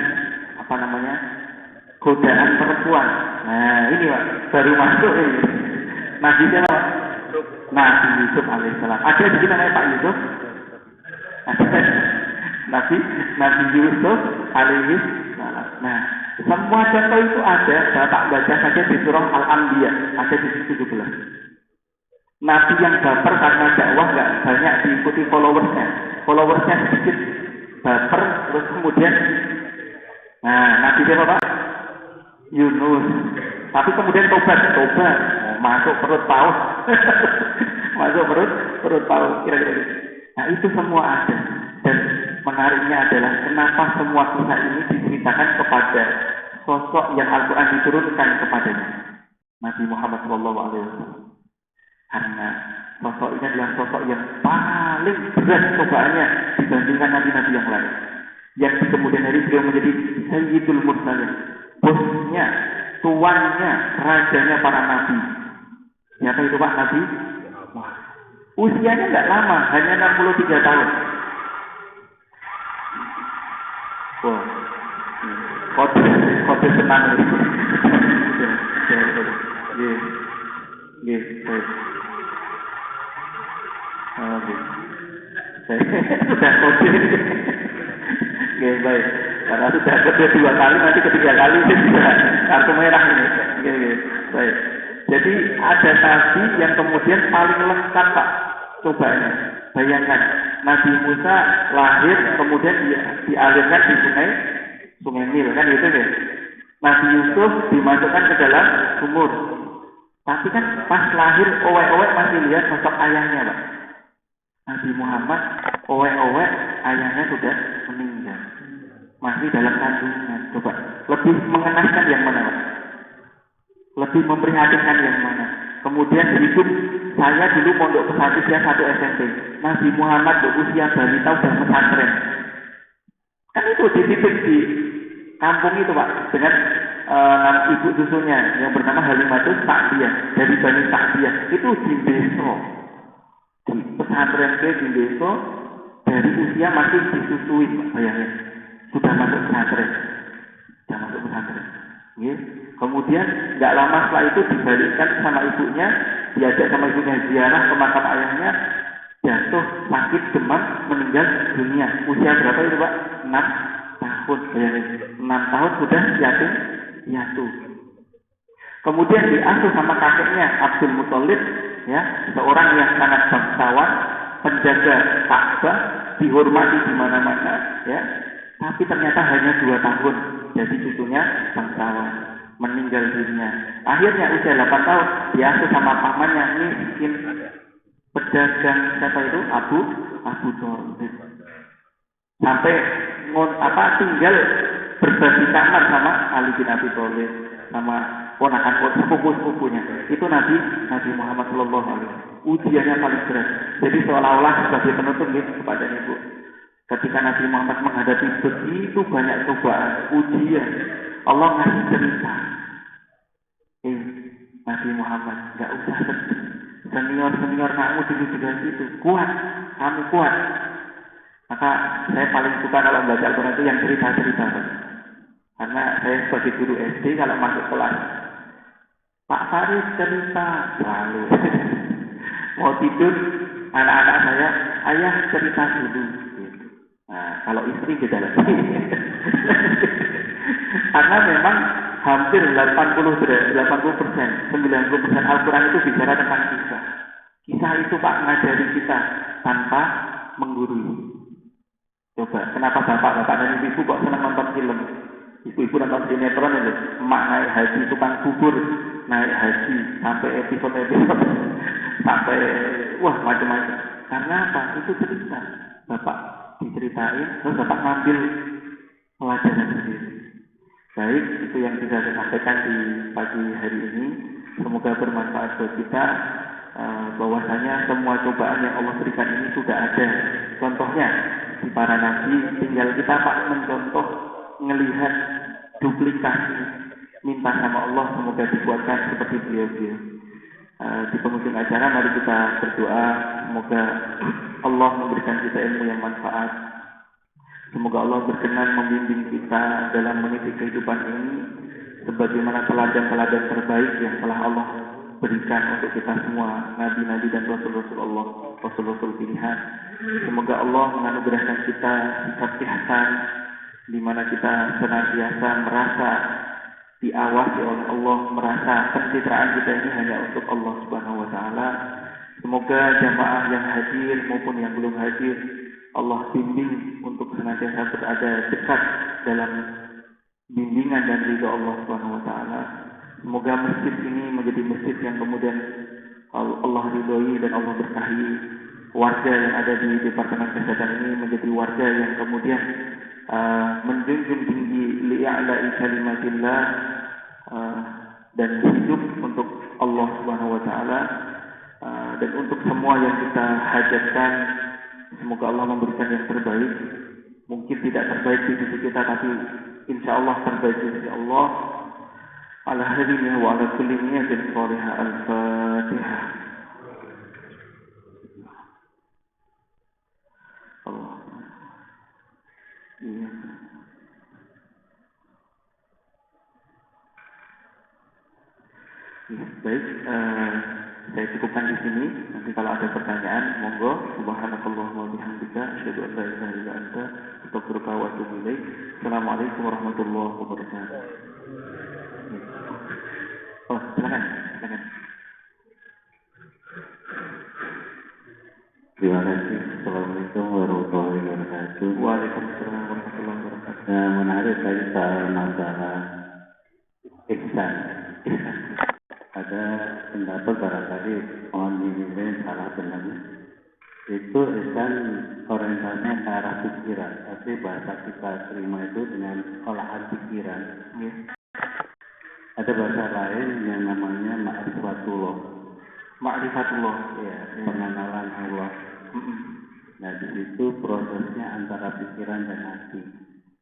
godaan perempuan. Nah ini Pak, baru masuk ini. Nabi siapa? Nabi Yusuf alaihissalam. Ada di sini namanya Pak Yusuf? Nabi Yusuf alaihissalam. Nah, semua contoh itu ada. Bapak baca saja di surah Al-Anbiya, ada di 17. Nabi yang baper karena dakwah nggak banyak diikuti followersnya sedikit, baper terus kemudian, nah Nabi siapa Pak? Yunus. Tapi kemudian tobat, masuk perut paus, masuk perut paus kira-kira. Nah itu semua ada. Dan menariknya adalah kenapa semua kisah ini diceritakan kepada sosok yang Al-Quran diturunkan kepadanya, Nabi Muhammad SAW. Karena sosok ini adalah sosok yang paling berat cobaannya dibandingkan nabi-nabi yang lain. Yang di kemudian hari beliau menjadi Sayyidul Mursalin, bosnya, tuannya, rajanya para nabi. Siapa itu Pak Nabi? Wah, usianya nggak lama, hanya 63 tahun. Wah, kode senang ini. Sudah kode. Baik. Karena sudah kedua kali, nanti ketiga kali sudah kartu merah ini. Baik. Jadi ada nabi yang kemudian paling lengkap Pak cobaannya. Bayangkan Nabi Musa lahir kemudian dialirkan di sungai Nil kan gitu ya. Nabi Yusuf dimasukkan ke dalam sumur. Tapi kan pas lahir owek-owek masih lihat sosok ayahnya Pak. Nabi Muhammad owek-owek ayahnya sudah meninggal. Masih dalam kandungan. Coba lebih mengenaskan yang mana Pak? Lebih memprihatinkan yang mana? Kemudian hidup saya dulu pondok pesantren 1 SMP. Nabi Muhammad usia balita sudah pesantren. Kan itu dititip di kampung itu Pak dengan ibu susunya yang bernama Halimatus Sa'diyah dari Bani Sa'diyah. Itu di desa, di pesantren di desa, dari usia masih disusui Pak, bayangin sudah masuk pesantren, Ya. Kemudian nggak lama setelah itu dibalikkan sama ibunya, diajak sama ibunya ziarah ke makam ayahnya, jatuh sakit demam meninggal dunia. Usia berapa itu Pak? 6 tahun. Bayangin, 6 tahun sudah yatim piatu. Kemudian diasuh sama kakeknya Abdul Muthalib, ya, seorang yang sangat bangsawan, penjaga Ka'bah, dihormati di mana-mana, ya. Tapi ternyata hanya 2 tahun jadi cucunya bangsawan, meninggal dunia. Akhirnya usia 8 tahun diasuh sama pamannya miskin, pedagang siapa itu? Abu Thalib. Sampai tinggal berbagi kamar sama Ali bin Abi Thalib, sama ponakan sepupu-sepupunya. Itu Nabi Muhammad Shallallahu Alaihi Wasallam. Ujiannya paling berat. Jadi seolah-olah sebagai penutup gitu kepada ibu. Ketika Nabi Muhammad menghadapi begitu banyak cobaan, ujian, Allah ngasih cerita. Nabi Muhammad, nggak usah sedih. Senior kamu dulu juga gitu. Kuat, kamu kuat. Maka saya paling suka kalau baca Al-Quran itu yang cerita-cerita. Karena saya sebagai guru SD kalau masuk kelas, Pak Farid cerita selalu. Mau tidur, anak-anak saya, ayah cerita dulu. Nah, kalau istri beda lagi. Karena memang hampir 90%, 90% Al-Quran itu bicara tentang kisah. Kisah itu Pak mengajari kita tanpa menggurui. Coba, kenapa bapak-bapak dan ibu kok senang nonton film? Ibu-ibu nonton sinetron itu, emak naik haji, tukang bubur naik haji, sampai episode sampai wah macam-macam. Karena apa? Itu cerita. Bapak diceritain, terus bapak ngambil pelajaran sendiri. Baik, itu yang bisa saya sampaikan di pagi hari ini. Semoga bermanfaat buat kita. Bahwasanya semua cobaan yang Allah berikan ini sudah ada contohnya di para nabi, tinggal kita Pak mencontoh, ngelihat duplikasi, minta sama Allah semoga dibuatkan seperti beliau-beliau. Di penghujung acara mari kita berdoa semoga Allah memberikan kita ilmu yang manfaat. Semoga Allah berkenan membimbing kita dalam meniti kehidupan ini sebagaimana teladan-teladan terbaik yang telah Allah berikan untuk kita semua, nabi-nabi dan rasul-rasul Allah, rasul-rasul pilihan. Semoga Allah menganugerahkan kita sikap ihsan, di mana kita senantiasa merasa diawasi oleh Allah, merasa pencitraan kita ini hanya untuk Allah Subhanahu wa taala. Semoga jamaah yang hadir maupun yang belum hadir Allah bimbing untuk senantiasa berada dekat dalam bimbingan dan ridha Allah Subhanahu wa taala. Semoga masjid ini menjadi masjid yang kemudian Allah ridhoi dan Allah berkahi. Warga yang ada di Departemen Kesehatan ini menjadi warga yang kemudian menjunjung tinggi li'a'la'i kalimatillah dan hidup untuk Allah Subhanahu wa taala, dan untuk semua yang kita hajatkan semoga Allah memberikan yang terbaik. Mungkin tidak terbaik di sisi kita, tapi insya Allah terbaik di sisi Allah. Ala hadinihi wa ala kulli niyatin salihah. Al-Fatihah. Allah. Iya. Baik, saya cukupkan di sini. Nanti kalau ada pertanyaan, monggo. Subhanakallahumma wa bihamdika, asyhadu an la ilaha illa anta, astaghfiruka wa atubu ilaik. Assalamualaikum warahmatullahi wabarakatuh. Oh, silakan. Terima kasih. Assalamualaikum warahmatullahi wabarakatuh. Waalaikumsalam warahmatullahi wabarakatuh. Nah, menarik tadi soal masalah ihsan. Ada pendapat barangkali mohon dinilai salah benar. Itu ihsan orientasinya ke arah pikiran, tapi bahasa kita terima itu dengan olahan pikiran. Ya. Ada bahasa lain yang namanya ma'rifatullah. Ma'rifatullah, ya, pengenalan Allah. Nah, di situ prosesnya antara pikiran dan hati.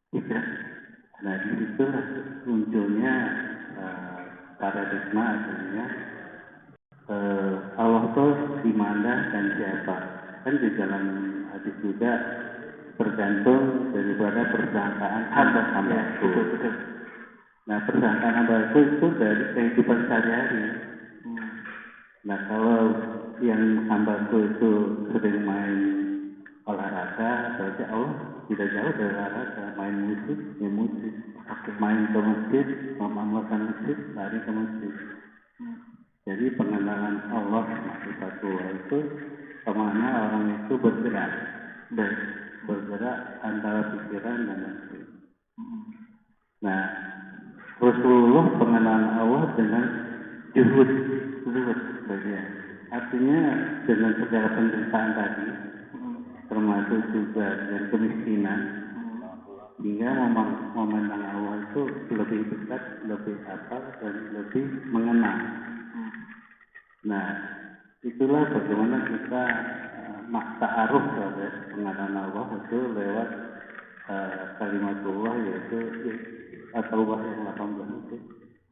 Pikiran. Nah, di situ munculnya paradigma akhirnya Allah itu di mana dan siapa. Kan di dalam hadis juga bergantung daripada persangkaan hamba itu. Betul. Nah, persangkaan hambaku itu dari kehidupan sehari-hari. Nah, kalau yang hambaku itu sering main olahraga, berarti Allah tidak jauh dari olahraga. Main musik, ya musik. Main ke masjid, mengamalkan masjid, lari ke masjid. Jadi pengenalan Allah Subhanahu itu kemana orang itu bergerak, bergerak antara pikiran dan hati. Nah, Rasulullah pengenalan Allah dengan zuhud, bagian. Artinya dengan segala penderitaan tadi, termasuk juga dengan kemiskinan, hingga memandang Allah itu lebih dekat, lebih hafal dan lebih mengenal. Nah, itulah bagaimana kita ta'aruf terhadap pengenalan Allah itu lewat kalimatullah, yaitu atau yang 18 itu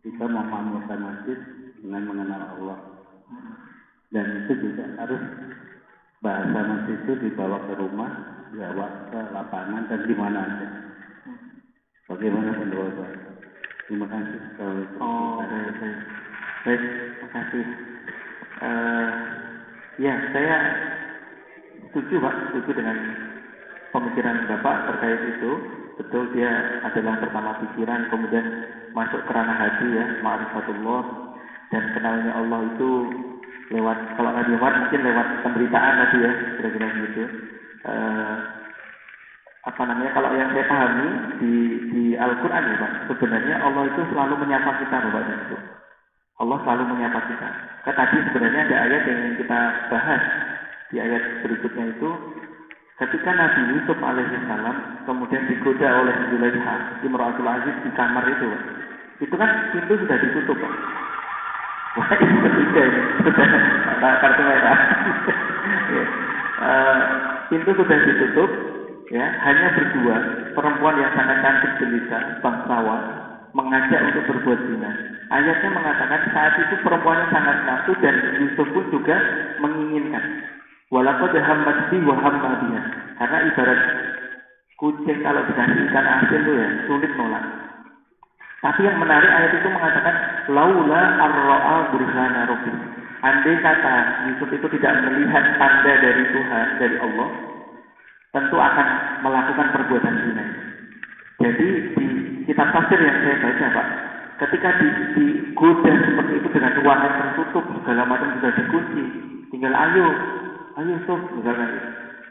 kita memahami masjid dengan mengenal Allah. Dan itu juga harus bahasa masjid itu dibawa ke rumah, dibawa ke lapangan dan di mana aja. Bagaimana pendapat Pak? Terima kasih. Baik, terima kasih. Ya, saya setuju Pak, setuju dengan pemikiran Bapak terkait itu. Betul, dia adalah pertama pikiran, kemudian masuk ke ranah hati ya, ma'rifatullah, dan kenalnya Allah itu lewat, kalau Nabi Muhammad mungkin lewat pemberitaan tadi ya, kira-kira gitu. Kalau yang saya pahami di Al-Quran ya Pak, sebenarnya Allah itu selalu menyapa kita Bapak dan Ibu. Allah selalu menyapa kita. Tadi sebenarnya ada ayat yang ingin kita bahas di ayat berikutnya itu, ketika Nabi Yusuf alaihissalam kemudian digoda oleh Zulaikha, Imratul Aziz di kamar itu kan pintu sudah ditutup Pak. Wah, itu ketiga ini sudah kartu merah. Pintu sudah ditutup, ya, hanya berdua, perempuan yang sangat cantik jelita, bangsawan, mengajak untuk berbuat zina. Ayatnya mengatakan saat itu perempuannya sangat nafsu dan Yusuf pun juga menginginkan. Walaupun hammat bi wa hamma biha. Karena ibarat kucing kalau dikasih ikan asin itu ya sulit nolak. Tapi yang menarik ayat itu mengatakan laula ar-ra'a burhana rabbi. Andai kata Yusuf itu tidak melihat tanda dari Tuhan, dari Allah, tentu akan melakukan perbuatan zina. Jadi di kitab tafsir yang saya baca Pak, ketika digoda seperti itu dengan ruangan tertutup, segala macam sudah dikunci, tinggal ayo Yusuf, misalnya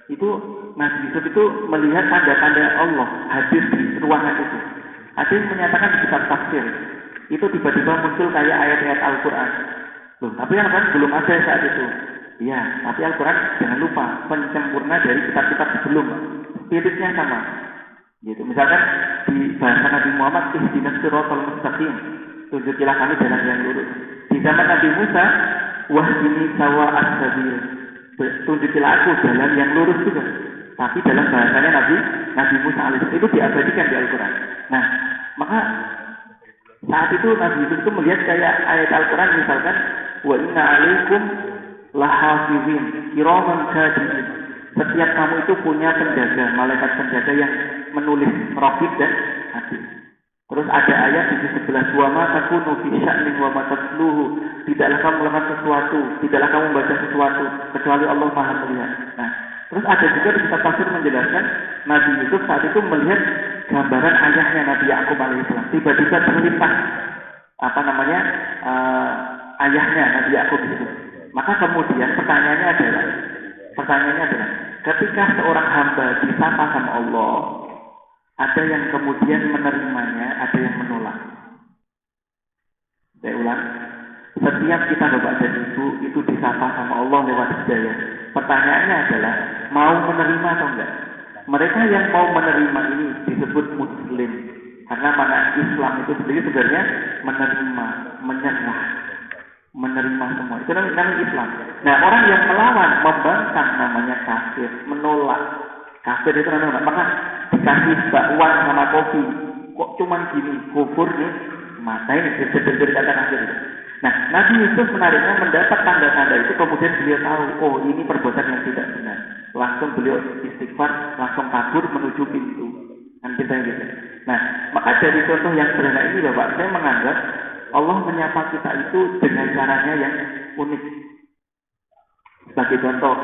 itu Nabi Yusuf itu melihat tanda-tanda Allah hadir di ruangan itu. Ada yang menyatakan di kitab tafsir itu tiba-tiba muncul kayak ayat-ayat Al-Quran. Loh, tapi yang kan belum ada saat itu. Iya, tapi Al-Quran jangan lupa penyempurna dari kitab-kitab sebelum. Spiritnya sama. Gitu. Misalkan di bahasa Nabi Muhammad, ihdinas siratal mustaqim, tunjukilah kami jalan yang lurus. Di zaman Nabi Musa, wahdini sawa'as sabil, tunjukilah aku jalan yang lurus juga. Tapi dalam bahasanya Nabi Musa alaihissalam itu diabadikan di Al-Quran. Nah, maka saat itu Nabi Yusuf itu melihat kayak ayat Al-Quran misalkan, wa inna alaikum lahafizin kiraman katibin. Setiap kamu itu punya penjaga, malaikat penjaga yang menulis raqib dan atid. Terus ada ayat di 11, wa ma takunu fi sya'nin wa ma tatluhu. Tidaklah kamu melakukan sesuatu, tidaklah kamu membaca sesuatu kecuali Allah Maha melihat. Nah, terus ada juga di kitab tafsir menjelaskan Nabi Yusuf saat itu melihat gambaran ayahnya Nabi Yakub alaihissalam. Tiba-tiba terlintas ayahnya Nabi Yakub itu. Maka kemudian pertanyaannya adalah ketika seorang hamba disapa sama Allah, ada yang kemudian menerimanya, ada yang menolak. Saya ulang, setiap kita Bapak dan Ibu itu disapa sama Allah lewat hidayah. Pertanyaannya adalah mau menerima atau enggak? Mereka yang mau menerima ini disebut Muslim, karena makna Islam itu sendiri sebenarnya menerima, menyerah, menerima semua. Itu namanya Islam. Nah, orang yang melawan, membangkang namanya kafir, menolak. Kafir itu namanya, maka dikasih bakwan sama kopi, kok cuman gini, kufur nih, mata ini dari kata kafir itu. Nah, Nabi Yusuf menariknya mendapat tanda-tanda itu, kemudian beliau tahu, oh ini perbuatan yang tidak benar. Langsung beliau istighfar, langsung kabur menuju pintu. Kan kita gitu. Nah, maka dari contoh yang sederhana ini Bapak, saya menganggap Allah menyapa kita itu dengan caranya yang unik. Sebagai contoh,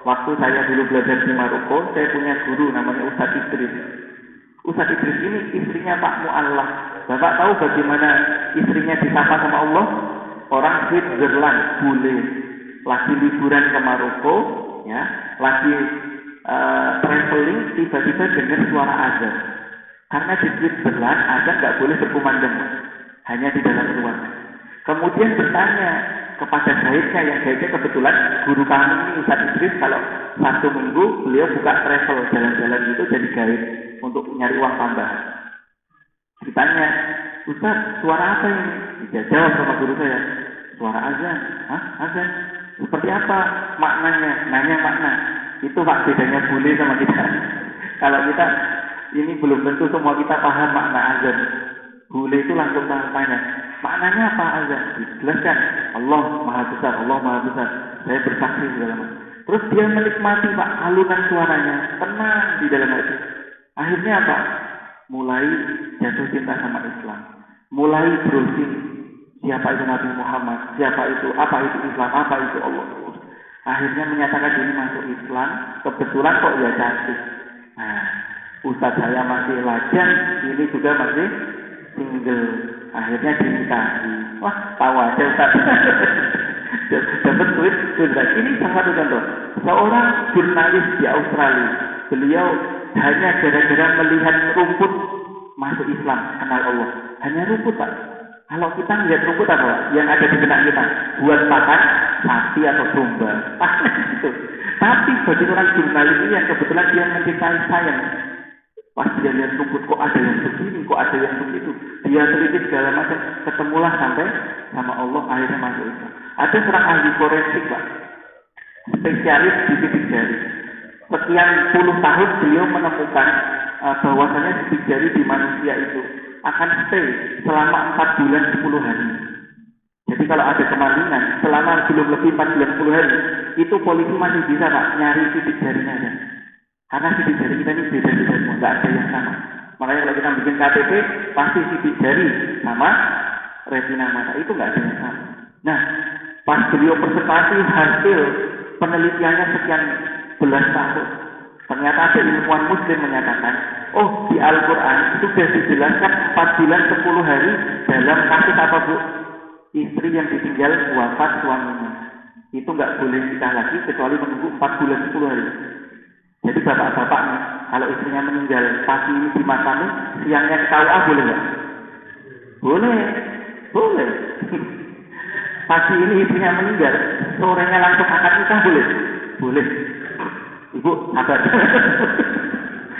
waktu saya dulu belajar di Maroko, saya punya guru namanya Ustadz Idris. Ustadz Idris ini istrinya Pak Mu'allah. Bapak tahu bagaimana istrinya disapa sama Allah? Orang Switzerland, bule, lagi liburan ke Maroko, ya, lagi traveling, tiba-tiba dengar suara azan. Karena di Switzerland azan nggak boleh berkumandang, hanya di dalam ruangan. Kemudian bertanya kepada gaibnya, yang gaibnya kebetulan guru kami ini Ustadz Idris, kalau Sabtu Minggu beliau buka travel jalan-jalan itu jadi gaib untuk nyari uang tambahan. Ditanya, Ustadz, suara apa ini? Dia jawab sama guru saya, suara azan. Hah? Azan? Seperti apa maknanya? Nanya makna. Itu Pak bedanya bule sama kita. Kalau kita ini belum tentu semua kita paham makna azan. Bule itu langsung tanya, maknanya apa azan? Dijelaskan, Allah Maha Besar, Allah Maha Besar. Saya bersaksi segala macam. Terus dia menikmati Pak alunan suaranya, tenang di dalam hati. Akhirnya apa? Mulai jatuh cinta sama Islam. Mulai browsing siapa itu Nabi Muhammad, siapa itu, apa itu Islam, apa itu Allah. Akhirnya menyatakan diri masuk Islam. Kebetulan kok ya cantik. Nah, Ustadz saya masih lajang, ini juga masih single. Akhirnya dinikahi. Wah, tahu aja Ustadz. Dapat duit. Ini salah satu contoh. Seorang jurnalis di Australia, beliau hanya gara-gara melihat rumput masuk Islam, kenal Allah. Hanya rumput Pak. Kalau kita melihat rumput apa yang ada di benak kita, buat makan sapi atau domba, gitu. Tapi bagi orang jurnalis ini yang kebetulan dia mencintai sains, pas dia lihat rumput kok ada yang begini, kok ada yang begitu, dia teliti segala macam, ketemulah sampai sama Allah, akhirnya masuk Islam. Ada seorang ahli forensik Pak, spesialis di sidik jari. Sekian puluh tahun beliau menemukan bahwasanya sidik jari di manusia itu akan stay selama 4 bulan 10 hari. Jadi kalau ada kemalingan selama belum lebih 4 bulan 10 hari, itu polisi masih bisa Pak nyari sidik jarinya aja. Karena sidik jari kita ini beda-beda semua, nggak ada yang sama. Makanya kalau kita bikin KTP pasti sidik jari sama retina mata itu nggak ada yang sama. Nah, pas beliau presentasi hasil penelitiannya sekian belas tahun, ternyata ada ilmuwan Muslim menyatakan, oh di Al-Quran sudah dijelaskan 4 bulan 10 hari dalam kasus apa Bu? Istri yang ditinggal wafat suaminya. Itu nggak boleh nikah lagi kecuali menunggu 4 bulan 10 hari. Jadi bapak-bapak nih, kalau istrinya meninggal pagi ini dimakami, siangnya ke KUA boleh nggak? Boleh, boleh. Pagi ini istrinya meninggal, sorenya langsung akad nikah boleh? Boleh. Ibu, sabar.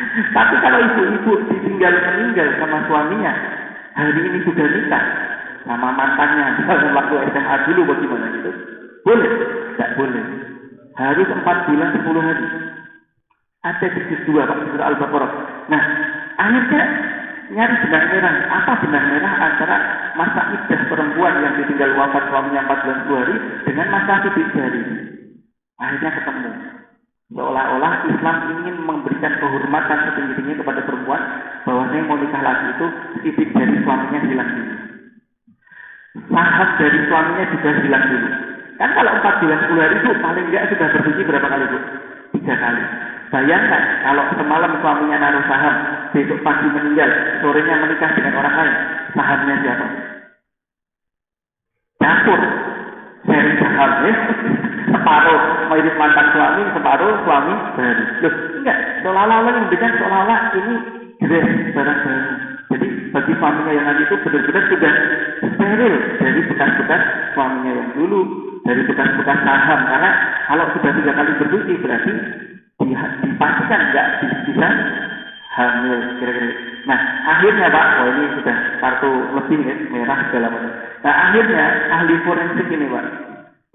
Tapi kalau ibu-ibu ditinggal meninggal sama suaminya, hari ini sudah nikah sama mantannya, dalam waktu SMA dulu bagaimana gitu? Boleh? Tidak boleh. Harus 4 bulan 10 hari. Ada di juz 2 Pak, surah Al-Baqarah. Nah, akhirnya nyari benang merah. Apa benang merah antara masa iddah perempuan yang ditinggal wafat suaminya 4 bulan 10 hari dengan masa sidik jari? Akhirnya ketemu. Seolah-olah Islam ingin memberikan kehormatan setinggi-tingginya kepada perempuan, bahwasanya mau nikah lagi itu sidik jari suaminya hilang dulu, saham dari suaminya juga hilang dulu. Kan kalau 4 bulan 10 hari itu paling enggak sudah bersuci berapa kali Bu? 3 kali. Bayangkan kalau semalam suaminya naruh saham, besok pagi meninggal, sorenya menikah dengan orang lain, sahamnya siapa? Campur, sharing saham ya. Separuh mirip mantan suami, separuh suami baru. Loh, enggak, seolah-olah yang memberikan seolah-olah ini dress barang baru. Jadi bagi suaminya yang nanti itu benar-benar sudah steril dari bekas-bekas suaminya yang dulu, dari bekas-bekas saham. Karena kalau sudah 3 kali bersuci berarti dipastikan enggak bisa hamil kira-kira. Nah, akhirnya Pak, ini sudah kartu lebih ya, merah segala macam. Nah, akhirnya ahli forensik ini Pak,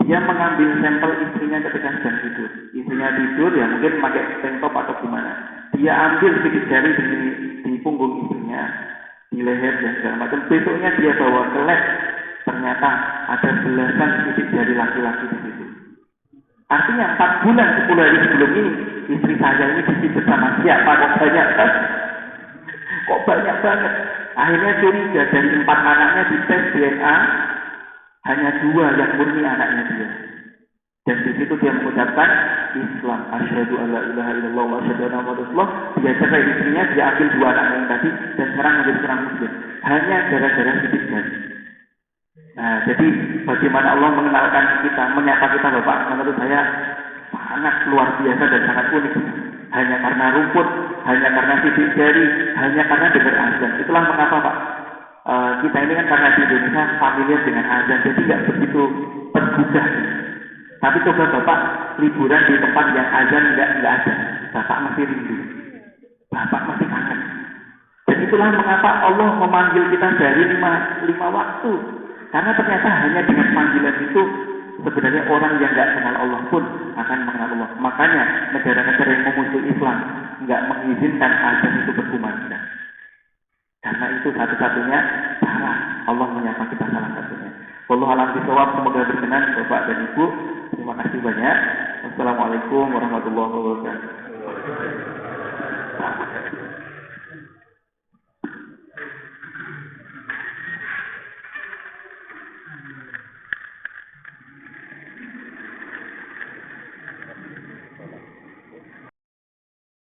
dia mengambil sampel istrinya ketika sedang tidur. Istrinya tidur ya mungkin pakai tank top atau gimana. Dia ambil sidik jari di punggung istrinya, di leher dan segala macam. Besoknya dia bawa ke lab, ternyata ada belasan sidik jari laki-laki di situ. Artinya 4 bulan 10 hari sebelum ini istri saya ini disebut sama siapa kok banyak kan? Kok banyak banget? Akhirnya curiga, dari 4 anaknya dites DNA, hanya 2 yang murni anaknya dia. Dan di situ dia mengucapkan Islam, asyhadu alla ilaha illallah wa asyhadu anna muhammadar rasulullah. Dia cerai istrinya, dia ambil 2 anaknya yang tadi, dan sekarang menjadi seorang muslim. Hanya gara-gara sidik jari. Nah, jadi bagaimana Allah mengenalkan kita, menyapa kita Bapak, menurut saya sangat luar biasa dan sangat unik. Hanya karena rumput, hanya karena sidik jari, hanya karena dengar azan. Itulah mengapa Pak, kita ini kan karena di Indonesia familiar dengan azan, jadi nggak begitu tergugah. Tapi coba Bapak liburan di tempat yang azan nggak ada, Bapak masih rindu, Bapak masih kangen. Dan itulah mengapa Allah memanggil kita dari lima waktu. Karena ternyata hanya dengan panggilan itu sebenarnya orang yang nggak kenal Allah pun akan mengenal Allah. Makanya negara-negara yang memusuhi Islam nggak mengizinkan azan itu berkumandang. Karena itu satu-satunya cara Allah menyapa kita, salah satunya. Wallahu a'lam bishawab, semoga berkenan Bapak dan Ibu. Terima kasih banyak. Wassalamualaikum warahmatullahi wabarakatuh.